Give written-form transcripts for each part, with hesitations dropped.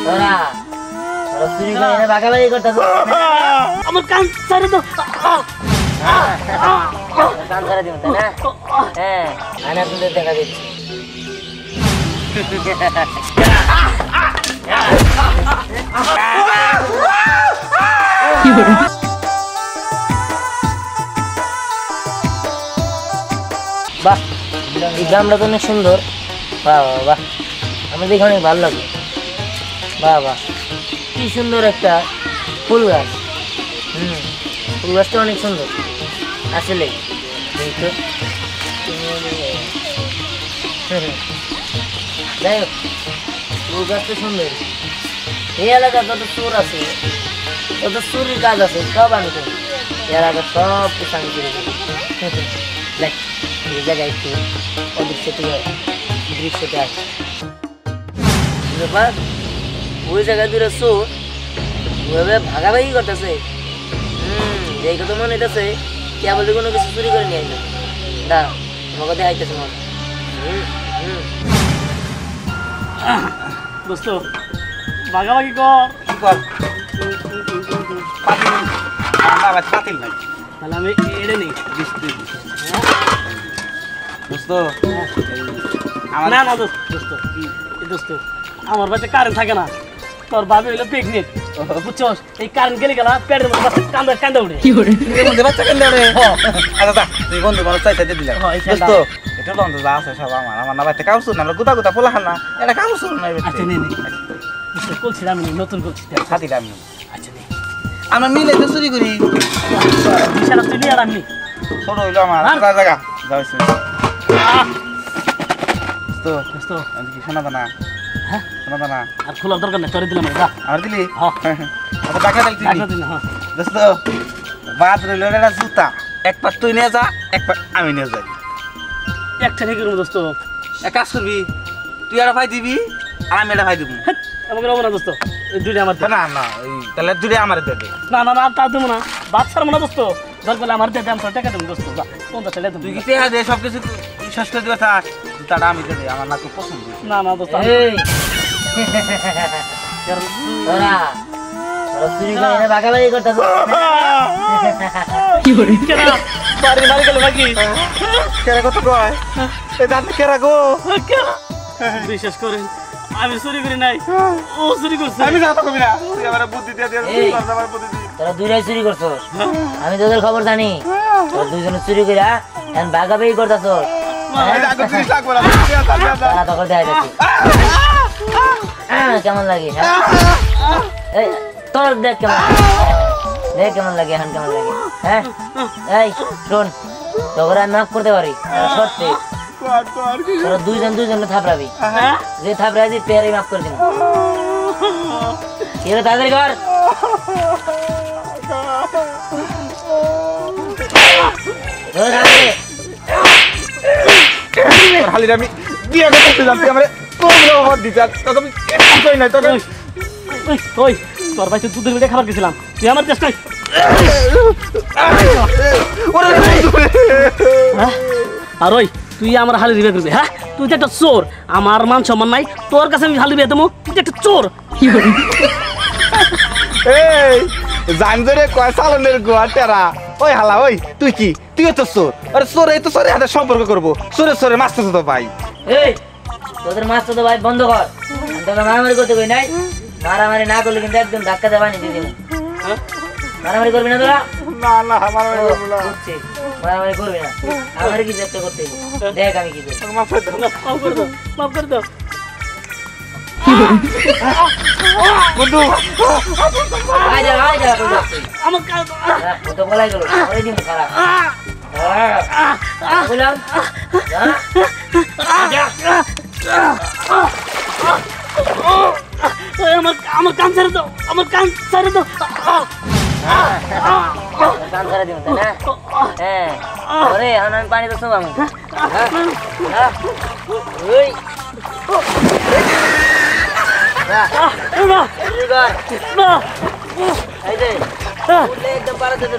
তোরা চুরি করে এনে ভাগাভাগি করতেছ। আমার কান ছাড়ে তো। কান ছাড়া দিব তাই না? হ্যাঁ, আমি আপনাদের দেখা দিচ্ছি। বাহ, এই গ্রামটা তো অনেক সুন্দর। বাহ বাহ বাহ, আমার দেখে অনেক ভালো লাগে। বাহ বাহ, কি সুন্দর একটা ফুল গাছ। ফুল গাছটা অনেক সুন্দর আসলে। যাই হোক, ফুল গাছটা সুন্দর। এই এলাকার যত চোর আছে, যত চুরির কাজ আছে, সব আমি করি। এই এলাকার সব কিছু আমি করে দিই। দেখ, এই জায়গায় একটু দৃশ্যতে আসে ব্যাপার। ওই জায়গায় দূরে চোর ওইভাবে ভাগাভাগি করতেছে। এই কথা মনে হইতেছে কেবল কোনো কিছু চুরি করে নিয়ে আসবে। দাঁড়া, তোমাকে দেখাইতেছে মনে। দোস্ত ভাগাভাগি কর। তাহলে আমি এড়ে নেই। না না দোস্ত, দোস্ত আমার বাড়িতে কারেন্ট থাকে না। তোর বাবা হইলো প্রেগনেন্ট, বুঝছস? এই কারেন্ট গেলে গেলা পেটের মধ্যে কান্দা উঠে। কি করে বাচ্চা কান্দা উঠে? আচ্ছা তুই বন্ধু মানুষ চাইতে দিলাম। দোস্ত এটা লন্ডন যা আছে সব আমার না বাড়িতে কাউসুর না গুতা গুতা পোলা না, এটা কাউসুর না। আচ্ছা নে বলছিলাম আমি নতুন করছি সাথীটা আমি। আচ্ছা নে আমরা মিলে তো চুরি করি। বিশাল তুই নিয়ে আর আমি ছোট হইলো আমার জায়গা যাইছে। দোস্ত আমি কি শোনা না? হ্যাঁ শোনা না। আর খোলার দরকার নেই, তোরে দিলাম যা। আর দিলি? হ্যাঁ আচ্ছা টাকা দিলি? হ্যাঁ দোস্ত বাদ রইল এটা জুতা। এক পাট তুই নিয়ে যা, এক পাট আমি নিয়ে যাই। একটা নিয়ে করবো দোস্ত। এক কাজ করবি, তুই আর ভাই দিবি আর আমি এটা ভাই দিব। আমাকে নেবো না দোস্ত, এই দুইটা আমার। না না তাহলে দুইটা আমার দে দে। না না না তা দেবো না, বাচ্চার মনে দোস্ত। দরকার আমার দিয়ে দাম টাকা দেবো দোস্ত। কোনটা ছেলে তুই কি টেহা দে সব কিছু শেষ করে দিবে থাক। জুতাটা আমি দে আমার না খুব পছন্দ। না না দোস্ত তোরা চুরি করে এনে ভাগাভাগি করতেছ। কি করে বাড়ি মারি গেল নাকি? কেরা কত কয় এই দাঁত কেরা গো? বিশ্বাস করেন আমি চুরি করি নাই, ও চুরি করছে। আমি যাও তো কবি না, তুই আমার বুদ্ধি দিয়ে দিয়ে আমার বুদ্ধি দিয়ে। তোরা দুইটাই চুরি করছস, আমি তোদের খবর জানি। তোরা দুইজনে চুরি করে এখন ভাগাভাগি করতেছ। কেমন লাগে? এই তোর দেখ কেমন, দেখ কেমন লাগে, এখন কেমন লাগে? হ্যাঁ এই শোন, তোরা মাফ করতে পারি সত্যি। তোরা দুইজনকে থাপড়াবি, যে থাপড়াবি পেয়ারে মাফ করে দিন। কি হলো তাড়াতাড়ি কর। খালি আমি বিয়ে করতে যাচ্ছি, আমার কোন অফার দিতে তোকে আমি কিছুই নাই। তোকে ওই তোর ভাই দুধের মিঠে খাবার গেছিলাম, তুই আমার চেষ্টা। আর ওই তুই আমার হালি বিয়ে করবি? হ্যাঁ তুই তো একটা চোর, আমার মান সম্মান নাই, তোর কাছে আমি হালি বিয়ে দেবো? তুই তো একটা চোর। এই জানজরে কয় সালনের গোয়া টেরা। ওই হালা ওই তুই কি, তুইও তো চোর। আরে চোর এই তো চোরের হাতে সম্পর্ক করবো, চোরে চোরে মাস্টার তো ভাই। এই তোদের মাস্টার তো ভাই বন্ধ কর। তোকে মারামারি করতে কই নাই, মারামারি না করলে কিন্তু একদম ধাক্কা দেওয়া নিয়ে দিবি। মারামারি করবি না তোরা? না না মারামারি করবো না, মারামারি করবি না। আমার কি চেষ্টা করতে দেখ আমি কি করি। মাফ করে দাও, মাফ করে দাও, মাফ করে দাও বন্ধু। আয় যা কই যাচ্ছিস? আমার তো বলাই গেল ওই দিন খারাপ। বললাম আমার কান ছেড়ে দাও, আমার কান ছেড়ে দাও। কান ছেড়ে দিব তাই না? হ্যাঁ ওরে এখন আমি পানি তো শুনবাম। ওই একদম পারা যেতে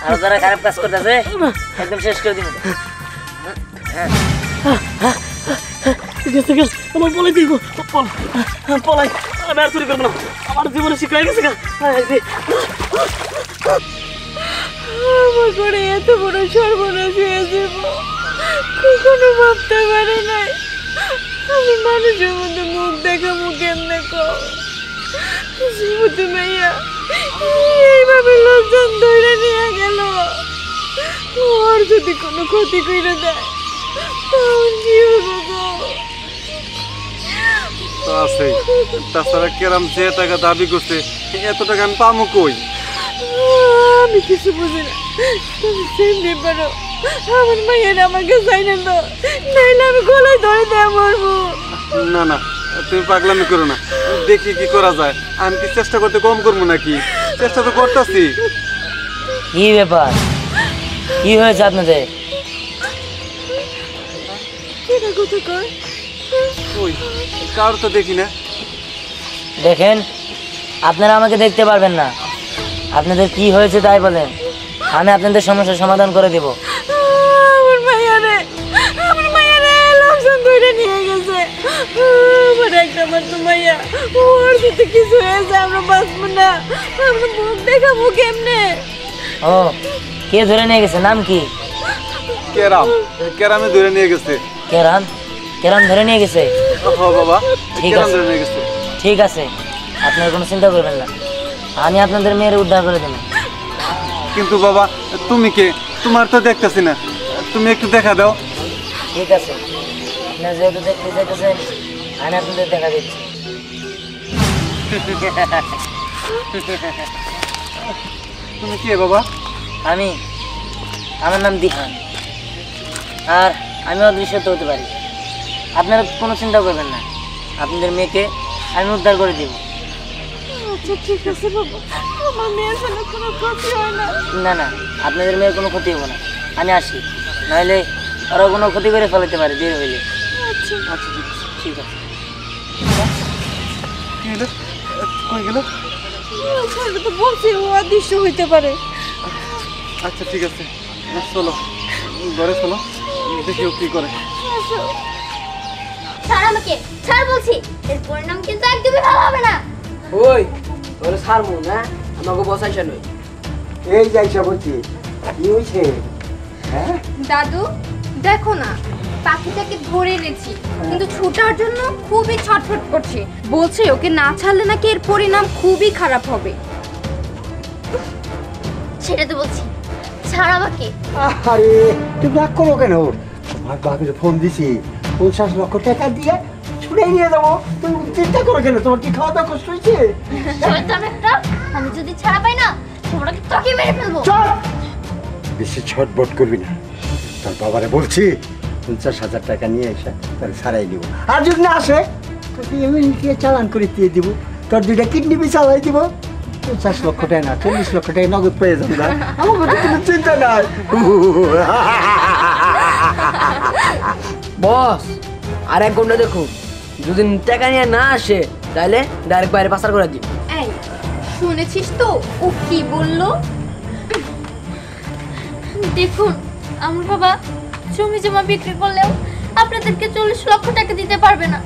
আর যারা খারাপ কাজ করতেছে একদম শেষ করে দিব। ঠিক আছে আমার পলাই দিব, পলাই আমি আর চুরি করবো না, আমার জীবনে শিক্ষা হয়ে গেছে। আমার করে এত বড় সর্বনাশ হয়েছে কখনো ভাবতে পারি নাই। আমি মানুষের মধ্যে মুখ দেখাবো কেমনে জীবতী মাইয়া এইভাবে লোকজন ধরে নিয়ে গেল। ওর যদি কোনো ক্ষতি করে দেয় তখন কি হবো গো? আছে তাছাড়া কেরাম যে টাকা দাবি করছে এত টাকা আমি পাবো কই? আমি কিছু বুঝি না, তুমি চিনতে পারো আমার মায়ের আমাকে চাই না তো, নাইলে আমি গলায় ধরে দেয়া মরবো। না না তুমি পাগলামি করো না, দেখি কি করা যায়। আমি কি চেষ্টা করতে কম করবো নাকি? চেষ্টা তো করতেছি। কি ব্যাপার, কি হয়েছে আপনাদের? কেনা কথা কয় ওই কারো তো দেখি না। দেখেন, আপনারা আমাকে দেখতে পারবেন না, আপনাদের কি হয়েছে তাই বলেন, আমি আপনাদের সমস্যার সমাধান করে দেব। আমার মায়ের লোকজন ধরে নিয়ে গেছে। আমার একটা মাত্র মাইয়া, ওর যদি কিছু হয়েছে আমরা বাঁচবো না, আমরা মুখ দেখাবো কেমনে? ও, কে ধরে নিয়ে গেছে? নাম কি? কেরাম, কেরামে ধরে নিয়ে গেছে। কেরাম? কেরাম ধরে নিয়ে গেছে? হ বাবা, ঠিক কেরাম আছে। ধরে নিয়ে গেছে। ঠিক আছে, আপনারা কোনো চিন্তা করবেন না, আমি আপনাদের মেয়ের উদ্ধার করে দেবো। কিন্তু বাবা তুমি কে? তোমার তো দেখতেছি না, তুমি একটু দেখা দাও। ঠিক আছে, আপনারা যেহেতু দেখতে চাইতেছেন আমি আপনাদের দেখা দিচ্ছি। তুমি কে বাবা? আমার নাম দিহান, আর আমি অদৃশ্য হতে পারি। আপনারা কোনো চিন্তা করবেন না, আপনাদের মেয়েকে আমি উদ্ধার করে দেব। আচ্ছা ঠিক আছে বাবা, আমার মেয়ের যেন কোনো ক্ষতি হয় না। না না, আপনাদের মেয়ের কোনো ক্ষতি হবে না, আমি আসি, নাহলে আরও কোনো ক্ষতি করে ফেলাতে পারে দেরি হইলে। আচ্ছা আচ্ছা ঠিক আছে। ঠিক আছে। কি হলো? কই গেল? আমি তো বলছি ও অদৃশ্য হইতে পারে। আচ্ছা ঠিক আছে, চলো ঘরে চলো, দেখি ও কি করে। আচ্ছা ছাড় আমাকে, ছাড় বলছি, এর পরিণাম কিন্তু একদমই ভালো হবে না। ওই ওরে ছাড়মু না, আমাকে বসাইছে নই। এই যাইছা বলছি, কি হয়েছে? হ্যাঁ দাদু দেখো না, পাখিটাকে ধরে এনেছি, কিন্তু ছুটার জন্য খুবই ছটফট করছে, বলছে ওকে না ছাড়লে নাকি এর পরিণাম খুবই খারাপ হবে। সেটা তো বলছি, ছাড় আমাকে। আরে তুমি রাগ করো কেন? তোমার বাবাকে ফোন দিছি, 50 লক্ষ টাকা দিয়ে ছুড়ে নিয়ে যাবো। তুমি চিন্তা করো কেন? তোমার কি খাওয়া দাওয়া কষ্ট হয়েছে? শয়তান একটা, আমি যদি ছাড়া পাই না তোমরাকে তোকে মেরে ফেলবো। চল, বেশি ছটবট করবি না। তোর বাবারে বলছি 50,000 টাকা নিয়ে এসে তাহলে ছাড়াই দিব, আর যদি না আসে তোকে এমনি চালান করে দিয়ে দিব, তোর 2টা কিডনি বি চালাই দিব। 50 লক্ষ টাকা না, 40 লক্ষ টাকা নগদ পেয়ে যাবো না, আমার মধ্যে কোনো চিন্তা নাই। বস আর 1 ঘন্টা দেখুন, যদি টাকা নিয়ে না আসে তাহলে ডাইরেক্ট বাইরে পাচার করে দিই। এই শুনেছিস তো ও কি বললো? দেখুন আমার বাবা জমি জমা বিক্রি করলেও আপনাদেরকে 40 লক্ষ টাকা দিতে পারবে না,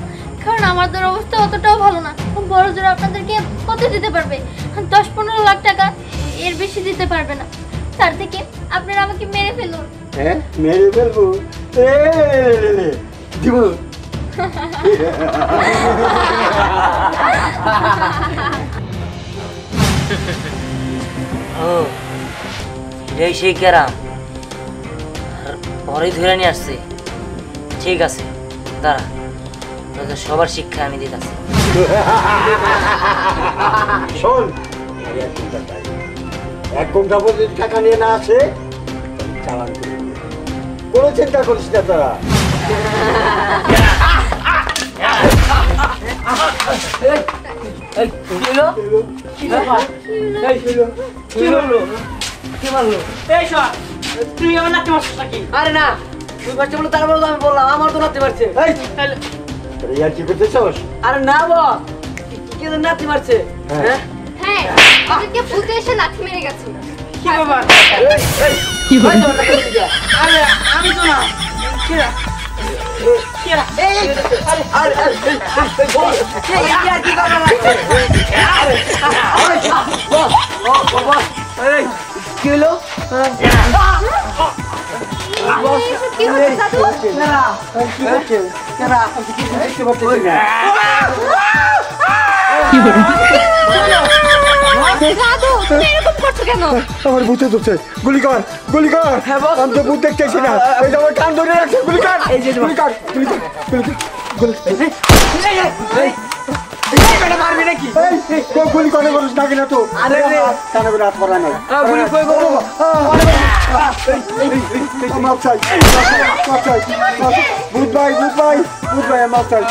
কারণ আমাদের অবস্থা অতটাও ভালো না। বড় জোর আপনাদেরকে কত দিতে পারবে? 10-15 লাখ টাকা, এর বেশি দিতে পারবে না। তার থেকে আপনারা আমাকে মেরে ফেলুন। হ্যাঁ মেরে ফেলবো? দিব। ও, এই সেই কেরাম, পরে ধরে নিয়ে আসছে। ঠিক আছে, দাঁড়া, তোদের সবার শিক্ষা আমি দিতেছি। শোন, 1 ঘন্টা পর যদি টাকা নিয়ে না আসে চালান করে দিবি। কোনো চিন্তা করিস না তোরা। এই শোন, তুই আমার নাকি মারছিস নাকি? আরে না, তুই পারছে বলে তারপরে তো আমি বললাম আমার তো নাতি মারছে। এই, তোরা ইয়ার কি করতেছস? আরে না বস, কি নাতি মারছে? হ্যাঁ হ্যাঁ, ওদেরকে ভূতে এসে লাথি মেরে গেছে। কি বাবা আরে আমি তো না কিরা কিরা কি হলো কি হচ্ছে দাদু দাদু তুমি এরকম করছো কেন আমার বুঝতে ধরছে গুলি কর আমি তো বুঝ দেখতেছি না এই যে আমার কান ধরে রাখছে গুলি কর এই যে গুলি কর মারবি নাকি গুলি করে বলিস নাকি না তো আরে কানে করে হাত পড়া নাই গুলি কই গো আমার চাই বুধ ভাই আমার চাই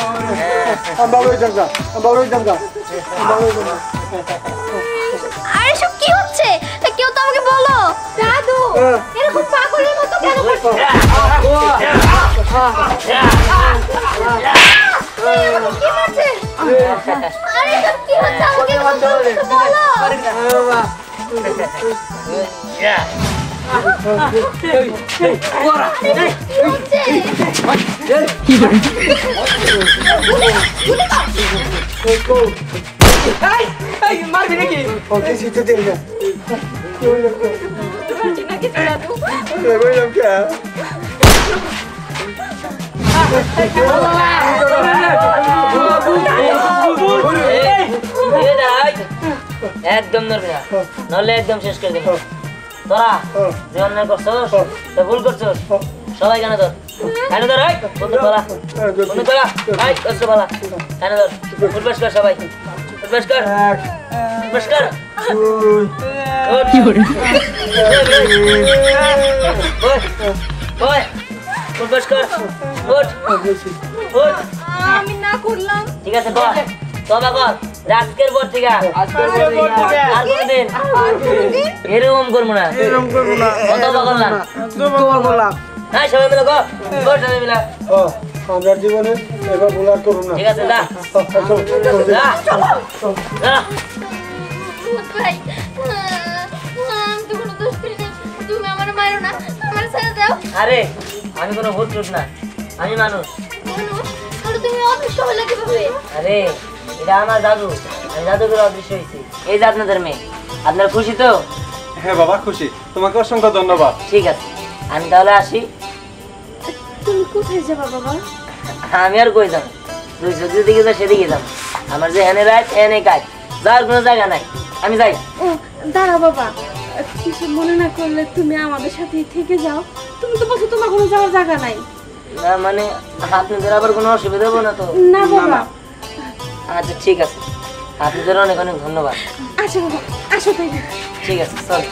আমি বাবুই জামগা আরে সব কি হচ্ছে কেউ তো আমাকে বলো দাদু এরকম পাগলের মতো কেন করছো কি হচ্ছে আরে সব কি হচ্ছে আমাকে বলো মারবি নাকি ওকে সিটে দে না একদম নড়বি না নলে একদম শেষ করে দেবো তোরা যে অন্যায় করছস তো ভুল করছস সবাই কেন ধর বন্ধু বলা কষ্ট বলা কেন ধর উঠবাস কর সবাই উঠবাস কর উঠবাস কর আমি না করলাম ঠিক আছে কর তবা কর আজকের পর থেকে আর কোনদিন এরকম করবো না তবা করলাম হ্যাঁ সবাই মিলে কর সবাই মিলে আমার জীবনে এবার ভুল আর করুন না ঠিক আছে যা ভাই আমি তো কোনো দোষ করিনি তুমি আমার মারো না আমার ছেড়ে দাও আরে আমি কোনো ভুল টুট না আমি মানুষ তাহলে তুমি অদৃশ্য হলে কিভাবে আরে এটা আমার দাদু আমি জাদুঘর অদৃশ্য হয়েছি এই যে আপনাদের মেয়ে আপনার খুশি তো হ্যাঁ বাবা খুশি তোমাকে অসংখ্য ধন্যবাদ ঠিক আছে আমি তাহলে আসি তুমি কোথায় যাবা বাবা আমি আর কই যাবো তুই যেদিকে যা সেদিকে যাবো আমার যে এনে রাত এনে কাজ যাওয়ার কোনো জায়গা নাই আমি যাই ও দাঁড়া বাবা কিছু মনে না করলে তুমি আমাদের সাথেই থেকে যাও তুমি তো বলছো তোমার কোনো যাওয়ার জায়গা নাই না মানে আপনাদের আবার কোনো অসুবিধা হবে না তো না বাবা আচ্ছা ঠিক আছে আপনাদের অনেক অনেক ধন্যবাদ আচ্ছা বাবা আসো তাই ঠিক আছে চল